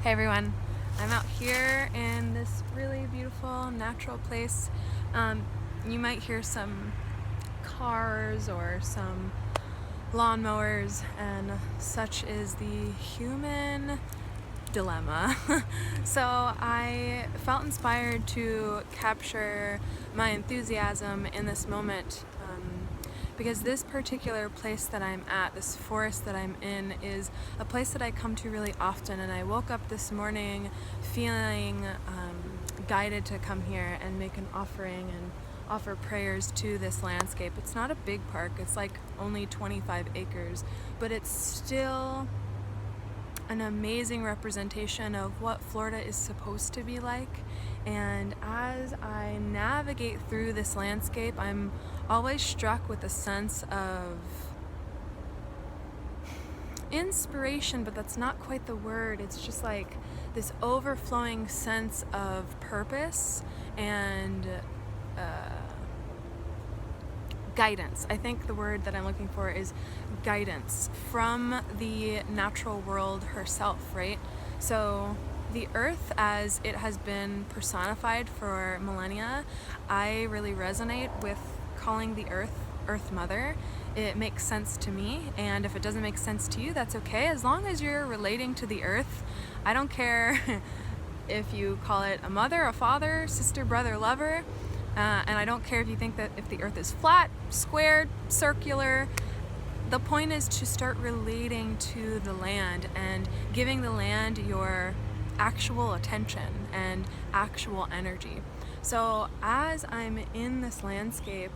Hey everyone, I'm out here in this really beautiful natural place. You might hear some cars or some lawnmowers, and such is the human dilemma. So I felt inspired to capture my enthusiasm in this moment, because this particular place that I'm at, this forest that I'm in, is a place that I come to really often, and I woke up this morning feeling guided to come here and make an offering and offer prayers to this landscape. It's not a big park, it's like only 25 acres, but it's still an amazing representation of what Florida is supposed to be like. And as I navigate through this landscape, I'm always struck with a sense of inspiration, but that's not quite the word. It's just like this overflowing sense of purpose and guidance. I think the word that I'm looking for is guidance from the natural world herself, right? So the earth, as it has been personified for millennia, I really resonate with calling the earth Earth Mother. It makes sense to me, and if it doesn't make sense to you, that's okay. As long as you're relating to the earth, I don't care if you call it a mother, a father, sister, brother, lover. And I don't care if you think that if the earth is flat, squared, circular. The point is to start relating to the land and giving the land your actual attention and actual energy. So as I'm in this landscape,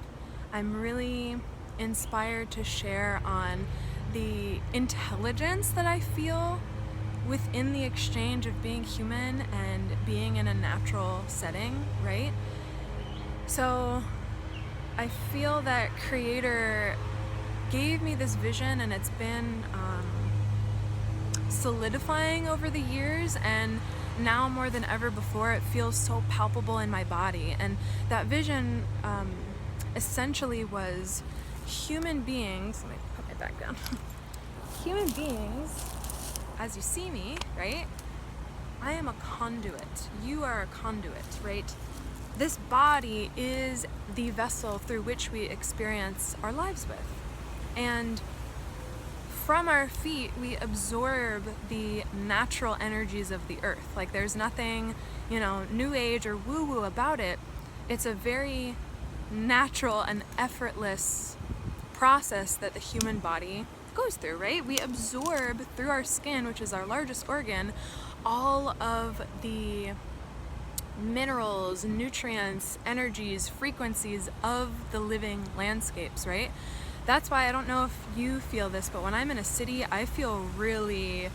I'm really inspired to share on the intelligence that I feel within the exchange of being human and being in a natural setting, right? So I feel that Creator gave me this vision, and it's been solidifying over the years, and now more than ever before it feels so palpable in my body. And that vision essentially was human beings, let me put my back down, human beings, as you see me, right? I am a conduit. You are a conduit, right? This body is the vessel through which we experience our lives with. And from our feet, we absorb the natural energies of the earth. Like, there's nothing, new age or woo-woo about it. It's a very natural and effortless process that the human body goes through, right? We absorb through our skin, which is our largest organ, all of the minerals, nutrients, energies, frequencies of the living landscapes, right? That's why I don't know if you feel this, but when I'm in a city, I feel really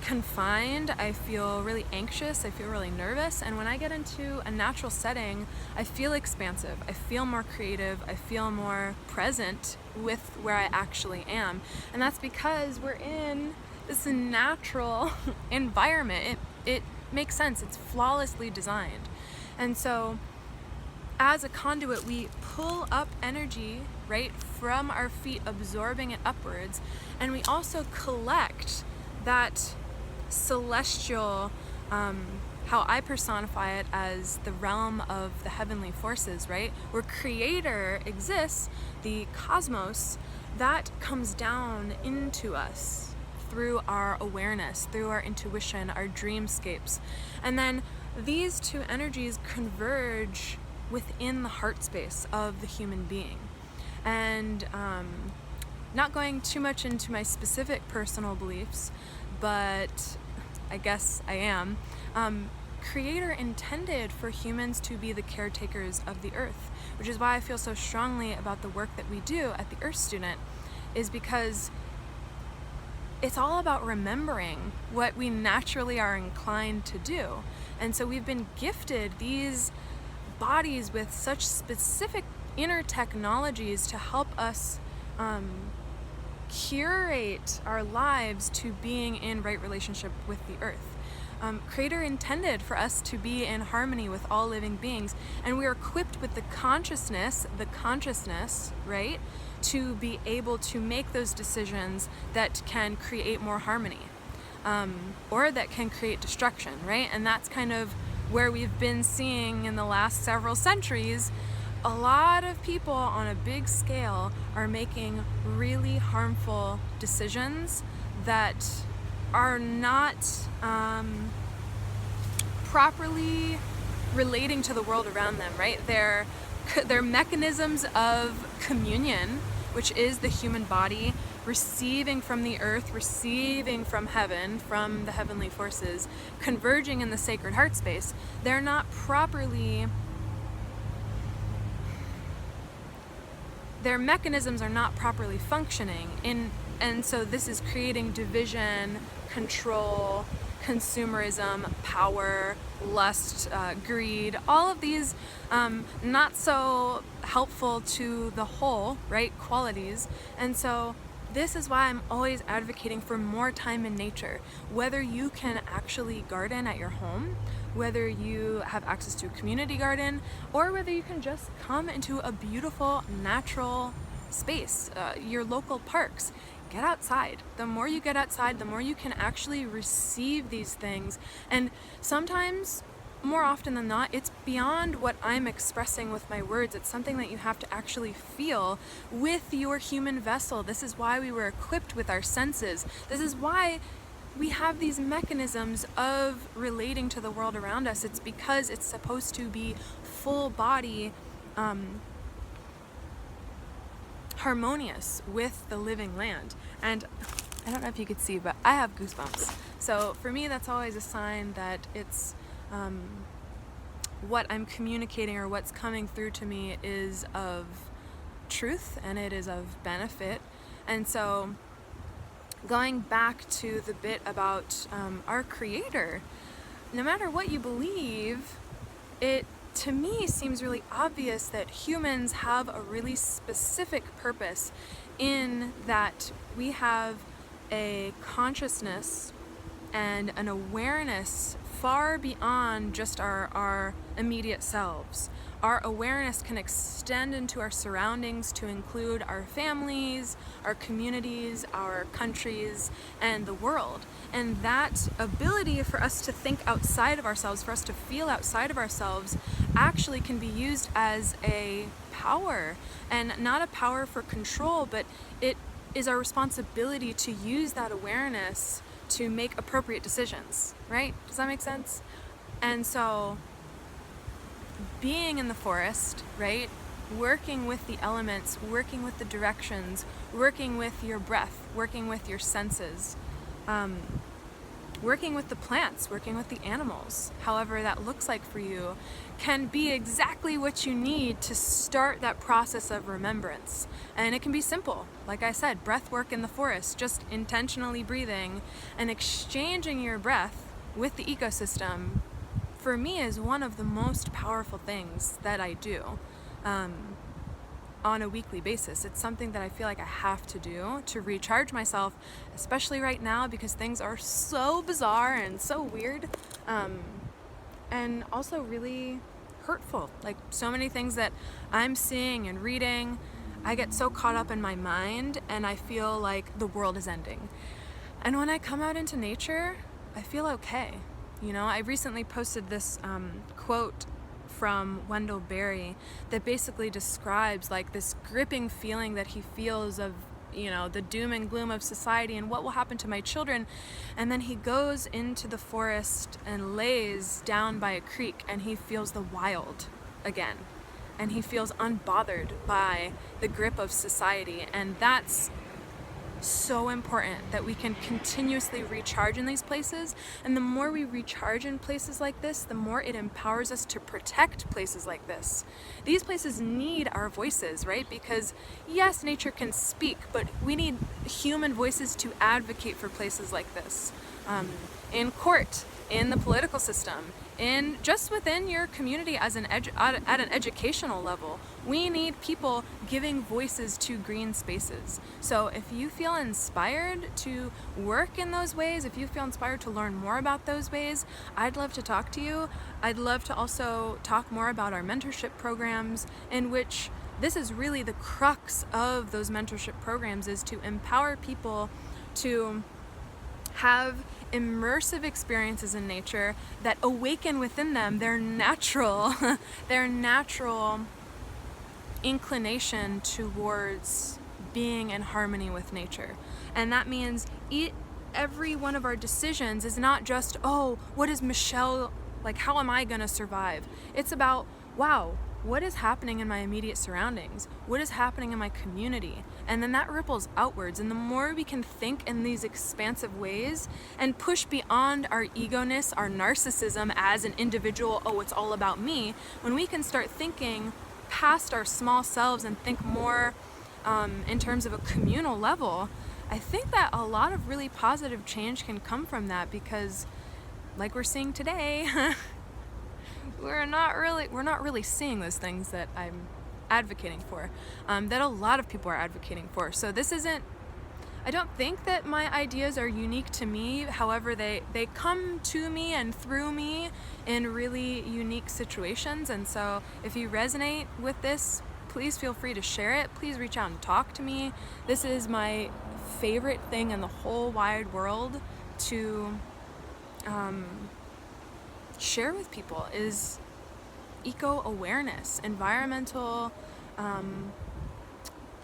confined, I feel really anxious, I feel really nervous. And when I get into a natural setting, I feel expansive, I feel more creative, I feel more present with where I actually am. And that's because we're in this natural environment. It makes sense. It's flawlessly designed. And so as a conduit, we pull up energy, right, from our feet, absorbing it upwards, and we also collect that celestial, how I personify it as the realm of the heavenly forces, right, where Creator exists, the cosmos, that comes down into us through our awareness, through our intuition, our dreamscapes. And then these two energies converge within the heart space of the human being. And not going too much into my specific personal beliefs, but I guess I am. Creator intended for humans to be the caretakers of the earth, which is why I feel so strongly about the work that we do at the Earth Student, is because it's all about remembering what we naturally are inclined to do. And so we've been gifted these bodies with such specific inner technologies to help us curate our lives to being in right relationship with the earth. Creator intended for us to be in harmony with all living beings, and we are equipped with the consciousness, right, to be able to make those decisions that can create more harmony. or that can create destruction, right? And that's kind of where we've been seeing in the last several centuries. A lot of people on a big scale are making really harmful decisions that are not properly relating to the world around them, right? They're mechanisms of communion, which is the human body receiving from the earth, receiving from heaven, from the heavenly forces, converging in the sacred heart space. They're not properly, their mechanisms are not properly functioning and so this is creating division, control, consumerism, power, lust, greed, all of these not so helpful to the whole, right, qualities. And so this is why I'm always advocating for more time in nature. Whether you can actually garden at your home, whether you have access to a community garden, or whether you can just come into a beautiful natural space, your local parks. Get outside. The more you get outside, the more you can actually receive these things. And sometimes, more often than not, it's beyond what I'm expressing with my words. It's something that you have to actually feel with your human vessel. This is why we were equipped with our senses. This is why we have these mechanisms of relating to the world around us. It's because it's supposed to be full body, harmonious with the living land. And I don't know if you could see, but I have goosebumps. So for me, that's always a sign that it's what I'm communicating or what's coming through to me is of truth and it is of benefit. And so going back to the bit about our Creator, no matter what you believe, it to me seems really obvious that humans have a really specific purpose in that we have a consciousness and an awareness far beyond just our immediate selves. Our awareness can extend into our surroundings to include our families, our communities, our countries, and the world. And that ability for us to think outside of ourselves, for us to feel outside of ourselves, actually can be used as a power. And not a power for control, but it is our responsibility to use that awareness to make appropriate decisions, right? Does that make sense? And so being in the forest, right? Working with the elements, working with the directions, working with your breath, working with your senses, working with the plants, working with the animals, however that looks like for you, can be exactly what you need to start that process of remembrance. And it can be simple. Like I said, breath work in the forest, just intentionally breathing and exchanging your breath with the ecosystem, for me, is one of the most powerful things that I do on a weekly basis. It's something that I feel like I have to do to recharge myself, especially right now because things are so bizarre and so weird, and also really hurtful. Like so many things that I'm seeing and reading, I get so caught up in my mind and I feel like the world is ending. And when I come out into nature, I feel okay. You know, I recently posted this quote from Wendell Berry that basically describes like this gripping feeling that he feels of, you know, the doom and gloom of society and what will happen to my children. And then he goes into the forest and lays down by a creek and he feels the wild again. And he feels unbothered by the grip of society. And that's so important, that we can continuously recharge in these places. And the more we recharge in places like this, the more it empowers us to protect places like this. These places need our voices, right? Because yes, nature can speak, but we need human voices to advocate for places like this. In court, in the political system, in just within your community as at an educational level, we need people giving voices to green spaces. So if you feel inspired to work in those ways, if you feel inspired to learn more about those ways, I'd love to talk to you. I'd love to also talk more about our mentorship programs, in which this is really the crux of those mentorship programs, is to empower people to have immersive experiences in nature that awaken within them their natural their natural inclination towards being in harmony with nature. And that means every one of our decisions is not just, oh, what is Michelle, like, how am I gonna survive? It's about, wow, what is happening in my immediate surroundings? What is happening in my community? And then that ripples outwards. And the more we can think in these expansive ways and push beyond our ego-ness, our narcissism as an individual, oh, it's all about me, when we can start thinking past our small selves and think more in terms of a communal level, I think that a lot of really positive change can come from that, because like we're seeing today, we're not really seeing those things that I'm advocating for, that a lot of people are advocating for. So I don't think that my ideas are unique to me. However, they come to me and through me in really unique situations. And so if you resonate with this, please feel free to share it. Please reach out and talk to me. This is my favorite thing in the whole wide world to share with people, is eco-awareness, environmental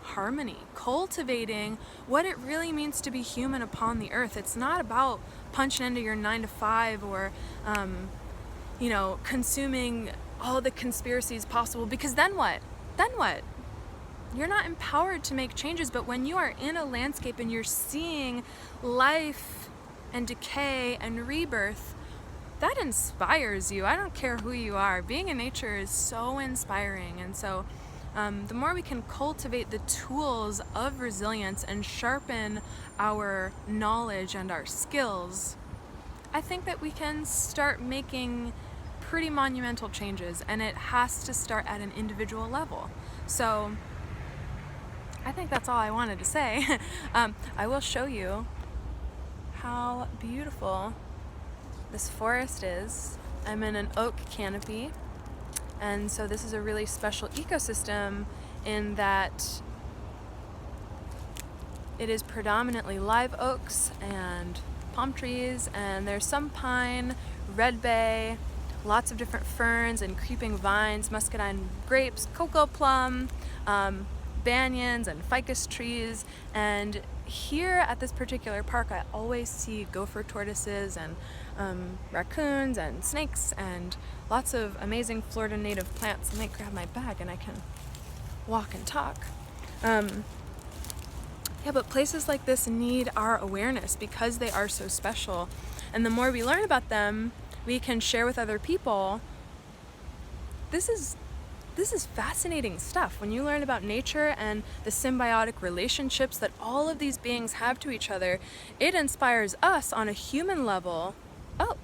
harmony, cultivating what it really means to be human upon the earth. It's not about punching into your 9 to 5 or consuming all the conspiracies possible, because then what? You're not empowered to make changes. But when you are in a landscape and you're seeing life and decay and rebirth, that inspires you. I don't care who you are. Being in nature is so inspiring. And so the more we can cultivate the tools of resilience and sharpen our knowledge and our skills, I think that we can start making pretty monumental changes. And it has to start at an individual level. So I think that's all I wanted to say. I will show you how beautiful this forest is. I'm in an oak canopy, and so this is a really special ecosystem in that it is predominantly live oaks and palm trees, and there's some pine, red bay, lots of different ferns and creeping vines, muscadine grapes, cocoa plum, banyans and ficus trees. And here at this particular park, I always see gopher tortoises and raccoons and snakes and lots of amazing Florida native plants. I might grab my bag and I can walk and talk. But places like this need our awareness because they are so special. And the more we learn about them, we can share with other people. This is fascinating stuff. When you learn about nature and the symbiotic relationships that all of these beings have to each other, it inspires us on a human level. Oh,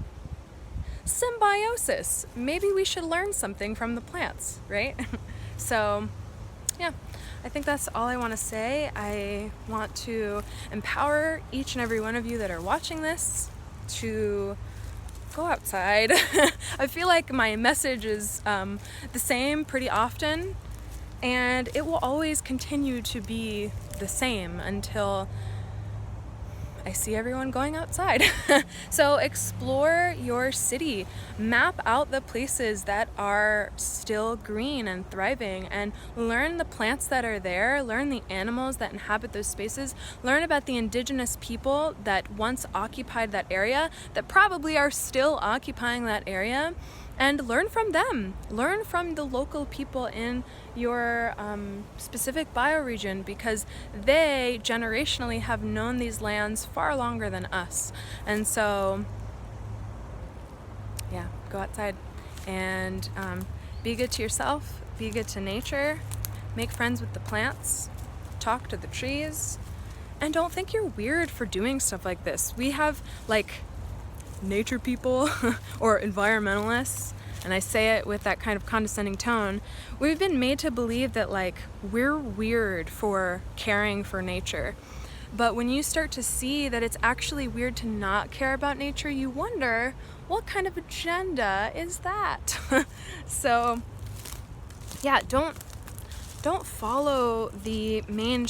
symbiosis. Maybe we should learn something from the plants, right? So, yeah, I think that's all I want to say. I want to empower each and every one of you that are watching this to go outside. I feel like my message is the same pretty often, and it will always continue to be the same until I see everyone going outside. So explore your city, map out the places that are still green and thriving, and learn the plants that are there, learn the animals that inhabit those spaces, learn about the indigenous people that once occupied that area, that probably are still occupying that area, and learn from them. Learn from the local people in your specific bioregion, because they generationally have known these lands far longer than us. And so, yeah, go outside and be good to yourself, be good to nature, make friends with the plants, talk to the trees, and don't think you're weird for doing stuff like this. We have nature people or environmentalists, and I say it with that kind of condescending tone. We've been made to believe that we're weird for caring for nature. But when you start to see that it's actually weird to not care about nature, you wonder, what kind of agenda is that? So yeah, don't follow the mainstream